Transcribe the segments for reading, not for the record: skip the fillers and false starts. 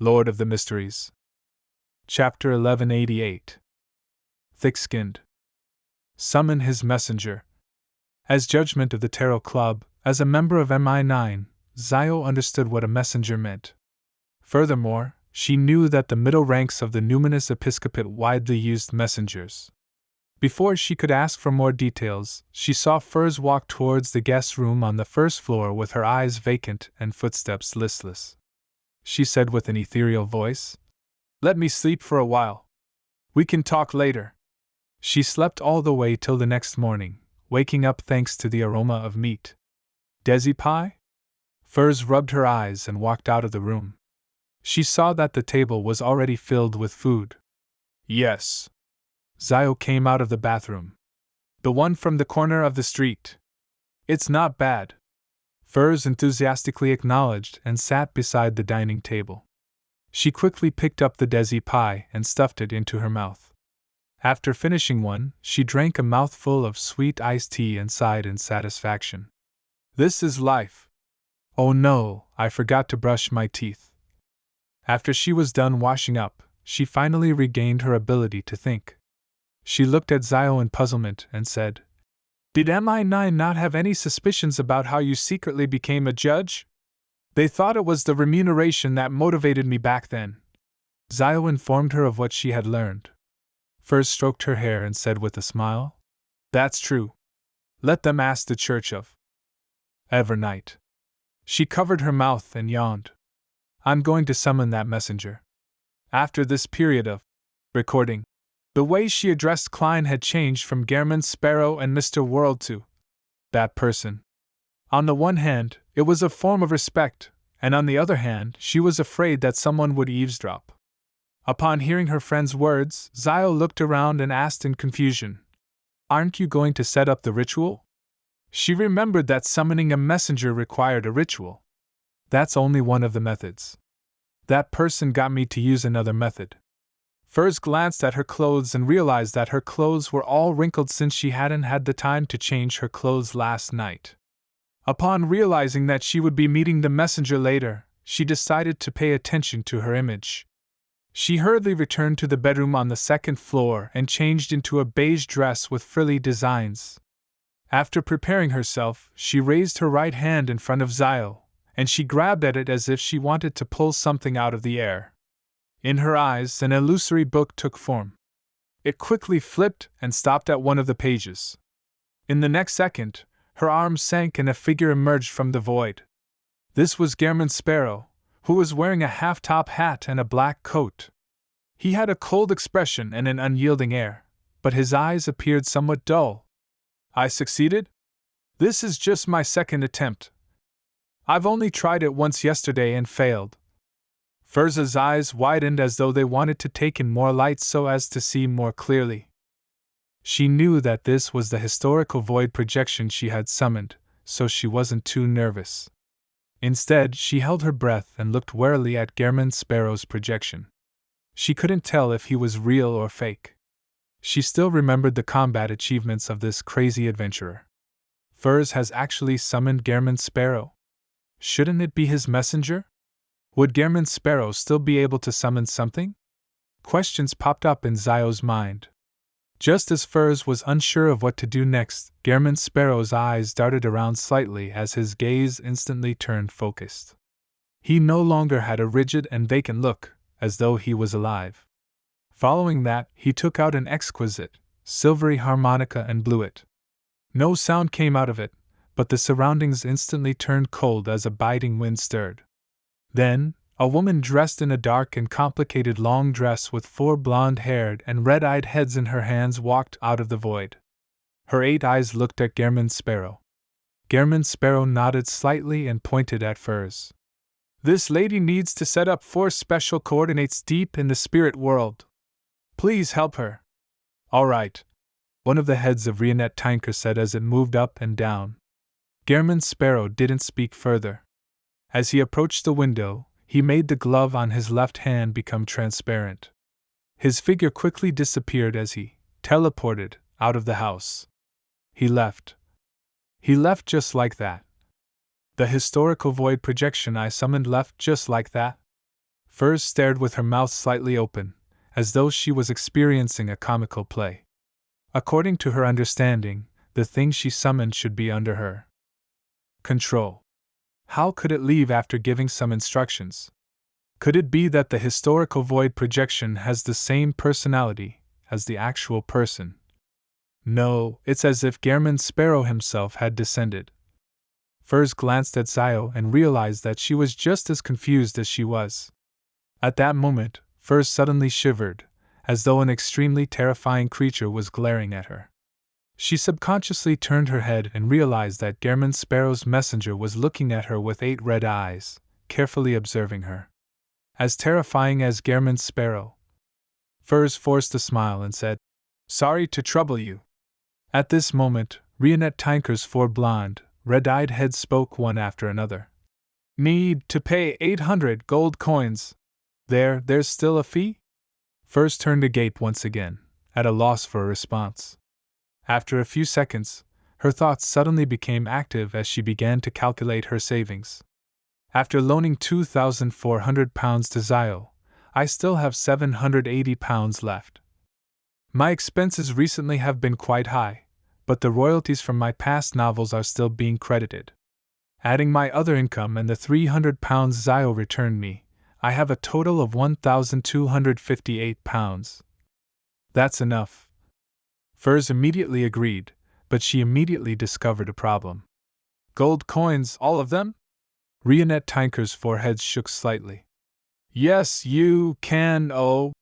Lord of the Mysteries. Chapter 1188. Thick-skinned. Summon his messenger. As judgment of the Tarot Club, as a member of MI9, Zio understood what a messenger meant. Furthermore, she knew that the middle ranks of the numinous episcopate widely used messengers. Before she could ask for more details, she saw Furs walk towards the guest room on the first floor with her eyes vacant and footsteps listless. She said with an ethereal voice, "Let me sleep for a while. We can talk later." She slept all the way till the next morning, waking up thanks to the aroma of meat. "Desi pie?" Furs rubbed her eyes and walked out of the room. She saw that the table was already filled with food. "Yes." Zio came out of the bathroom. "The one from the corner of the street." "It's not bad," Furs enthusiastically acknowledged and sat beside the dining table. She quickly picked up the desi pie and stuffed it into her mouth. After finishing one, she drank a mouthful of sweet iced tea and sighed in satisfaction. "This is life. Oh no, I forgot to brush my teeth." After she was done washing up, she finally regained her ability to think. She looked at Zio in puzzlement and said, "Did MI9 not have any suspicions about how you secretly became a judge? They thought it was the remuneration that motivated me back then." Zio informed her of what she had learned. Furs stroked her hair and said with a smile, "That's true. Let them ask the Church of Evernight." She covered her mouth and yawned. "I'm going to summon that messenger." After this period of recording, the way she addressed Klein had changed from Gairman Sparrow and Mr. World to that person. On the one hand, it was a form of respect, and on the other hand, she was afraid that someone would eavesdrop. Upon hearing her friend's words, Zio looked around and asked in confusion, "Aren't you going to set up the ritual?" She remembered that summoning a messenger required a ritual. "That's only one of the methods. That person got me to use another method." Furs glanced at her clothes and realized that her clothes were all wrinkled since she hadn't had the time to change her clothes last night. Upon realizing that she would be meeting the messenger later, she decided to pay attention to her image. She hurriedly returned to the bedroom on the second floor and changed into a beige dress with frilly designs. After preparing herself, she raised her right hand in front of Zio, and she grabbed at it as if she wanted to pull something out of the air. In her eyes, an illusory book took form. It quickly flipped and stopped at one of the pages. In the next second, her arms sank and a figure emerged from the void. This was Gairman Sparrow, who was wearing a half-top hat and a black coat. He had a cold expression and an unyielding air, but his eyes appeared somewhat dull. "I succeeded? This is just my second attempt. I've only tried it once yesterday and failed." Furs's eyes widened as though they wanted to take in more light so as to see more clearly. She knew that this was the historical void projection she had summoned, so she wasn't too nervous. Instead, she held her breath and looked warily at Gairman Sparrow's projection. She couldn't tell if he was real or fake. She still remembered the combat achievements of this crazy adventurer. Furs has actually summoned Gairman Sparrow. Shouldn't it be his messenger? Would Gairman Sparrow still be able to summon something? Questions popped up in Zio's mind. Just as Furs was unsure of what to do next, Gairman Sparrow's eyes darted around slightly as his gaze instantly turned focused. He no longer had a rigid and vacant look, as though he was alive. Following that, he took out an exquisite, silvery harmonica and blew it. No sound came out of it, but the surroundings instantly turned cold as a biting wind stirred. Then, a woman dressed in a dark and complicated long dress with 4 blonde-haired and red-eyed heads in her hands walked out of the void. Her 8 eyes looked at Gairman Sparrow. Gairman Sparrow nodded slightly and pointed at Furs. "This lady needs to set up 4 special coordinates deep in the spirit world. Please help her." "All right," one of the heads of Rionette Tinker said as it moved up and down. Gairman Sparrow didn't speak further. As he approached the window, he made the glove on his left hand become transparent. His figure quickly disappeared as he teleported out of the house. He left. He left just like that. The historical void projection I summoned left just like that. Furs stared with her mouth slightly open, as though she was experiencing a comical play. According to her understanding, the thing she summoned should be under her control. How could it leave after giving some instructions? Could it be that the historical void projection has the same personality as the actual person? No, it's as if Gehrman Sparrow himself had descended. Furs glanced at Zio and realized that she was just as confused as she was. At that moment, Furs suddenly shivered, as though an extremely terrifying creature was glaring at her. She subconsciously turned her head and realized that Gehrman Sparrow's messenger was looking at her with 8 red eyes, carefully observing her. As terrifying as Gehrman Sparrow. Furs forced a smile and said, "Sorry to trouble you." At this moment, Rionette Tinker's 4 blonde, red-eyed heads spoke one after another. "Need to pay 800 gold coins. There's still a fee?" Furs turned agape once again, at a loss for a response. After a few seconds, her thoughts suddenly became active as she began to calculate her savings. After loaning £2,400 to Zio, I still have £780 left. My expenses recently have been quite high, but the royalties from my past novels are still being credited. Adding my other income and the £300 Zio returned me, I have a total of £1,258. That's enough. Furs immediately agreed, but she immediately discovered a problem. "Gold coins, all of them?" Rionette Tinker's forehead shook slightly. "Yes, you can. Oh,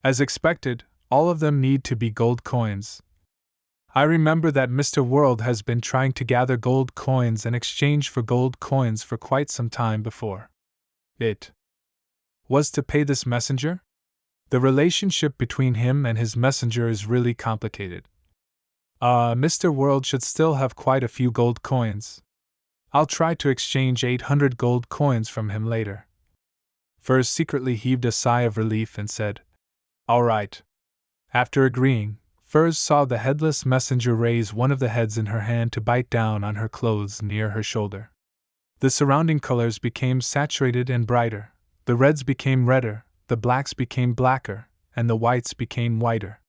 as expected, all of them need to be gold coins. I remember that Mr. World has been trying to gather gold coins and exchange for gold coins for quite some time before. It was to pay this messenger? The relationship between him and his messenger is really complicated. Mr. World should still have quite a few gold coins. I'll try to exchange 800 gold coins from him later." Furs secretly heaved a sigh of relief and said, "All right." After agreeing, Furs saw the headless messenger raise one of the heads in her hand to bite down on her clothes near her shoulder. The surrounding colors became saturated and brighter, the reds became redder, the blacks became blacker, and the whites became whiter.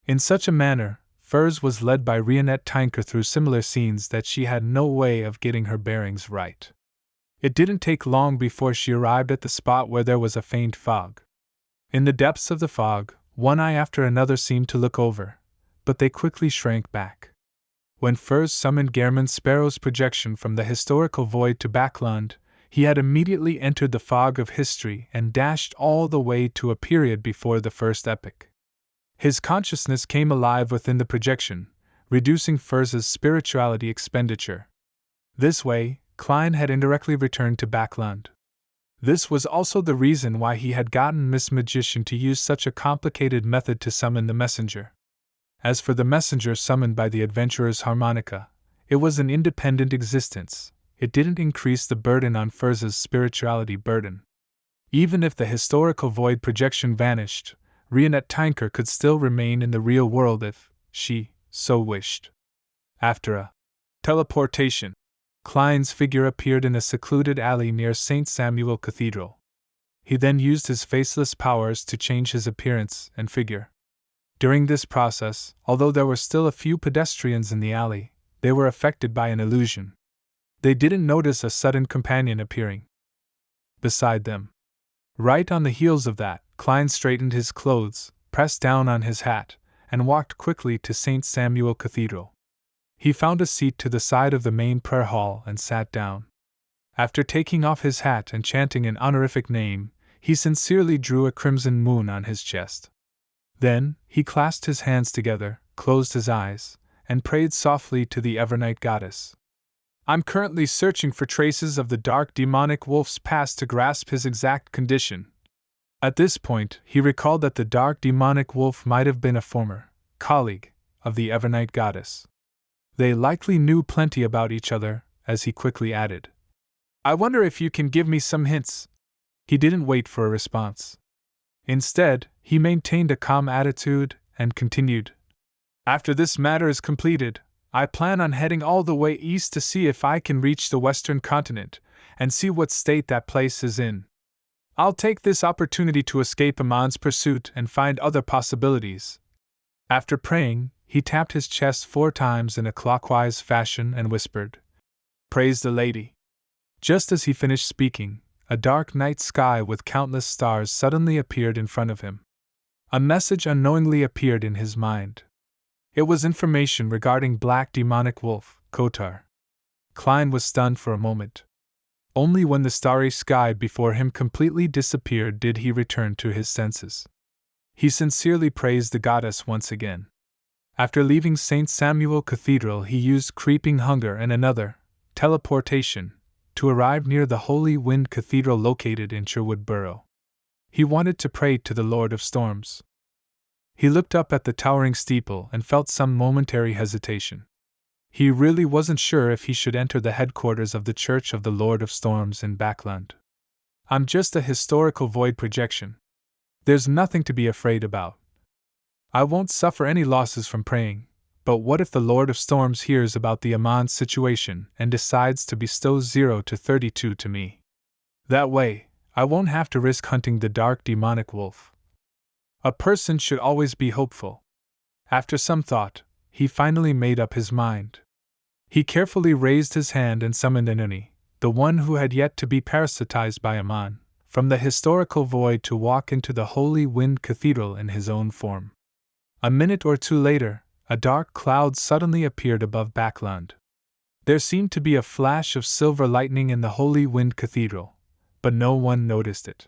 In such a manner, Furs was led by Rionette Tinker through similar scenes that she had no way of getting her bearings right. It didn't take long before she arrived at the spot where there was a faint fog. In the depths of the fog, one eye after another seemed to look over, but they quickly shrank back. When Furs summoned Gehrman Sparrow's projection from the historical void to Backland, he had immediately entered the fog of history and dashed all the way to a period before the first epoch. His consciousness came alive within the projection, reducing Furs's spirituality expenditure. This way, Klein had indirectly returned to Backland. This was also the reason why he had gotten Miss Magician to use such a complicated method to summon the messenger. As for the messenger summoned by the adventurer's harmonica, it was an independent existence. It didn't increase the burden on Furs's spirituality burden. Even if the historical void projection vanished, Rionette Tinker could still remain in the real world if she so wished. After a teleportation, Klein's figure appeared in a secluded alley near St. Samuel Cathedral. He then used his faceless powers to change his appearance and figure. During this process, although there were still a few pedestrians in the alley, they were affected by an illusion. They didn't notice a sudden companion appearing beside them. Right on the heels of that, Klein straightened his clothes, pressed down on his hat, and walked quickly to St. Samuel Cathedral. He found a seat to the side of the main prayer hall and sat down. After taking off his hat and chanting an honorific name, he sincerely drew a crimson moon on his chest. Then, he clasped his hands together, closed his eyes, and prayed softly to the Evernight goddess. "I'm currently searching for traces of the dark demonic wolf's past to grasp his exact condition." At this point, he recalled that the dark demonic wolf might have been a former colleague of the Evernight goddess. They likely knew plenty about each other, as he quickly added, "I wonder if you can give me some hints." He didn't wait for a response. Instead, he maintained a calm attitude and continued, "After this matter is completed, I plan on heading all the way east to see if I can reach the western continent and see what state that place is in. I'll take this opportunity to escape Amon's pursuit and find other possibilities. After praying, he tapped his chest 4 times in a clockwise fashion and whispered, "Praise the Lady." Just as he finished speaking, a dark night sky with countless stars suddenly appeared in front of him. A message unknowingly appeared in his mind. It was information regarding Black Demonic Wolf, Kotar. Klein was stunned for a moment. Only when the starry sky before him completely disappeared did he return to his senses. He sincerely praised the goddess once again. After leaving St. Samuel Cathedral, he used Creeping Hunger and another, teleportation, to arrive near the Holy Wind Cathedral located in Sherwood Borough. He wanted to pray to the Lord of Storms. He looked up at the towering steeple and felt some momentary hesitation. He really wasn't sure if he should enter the headquarters of the Church of the Lord of Storms in Backland. "I'm just a historical void projection. There's nothing to be afraid about. I won't suffer any losses from praying, but what if the Lord of Storms hears about the Amon situation and decides to bestow 0 to 32 to me? That way, I won't have to risk hunting the dark demonic wolf." A person should always be hopeful. After some thought, he finally made up his mind. He carefully raised his hand and summoned Anuni, the one who had yet to be parasitized by Amon, from the historical void to walk into the Holy Wind Cathedral in his own form. A minute or two later, a dark cloud suddenly appeared above Backland. There seemed to be a flash of silver lightning in the Holy Wind Cathedral, but no one noticed it.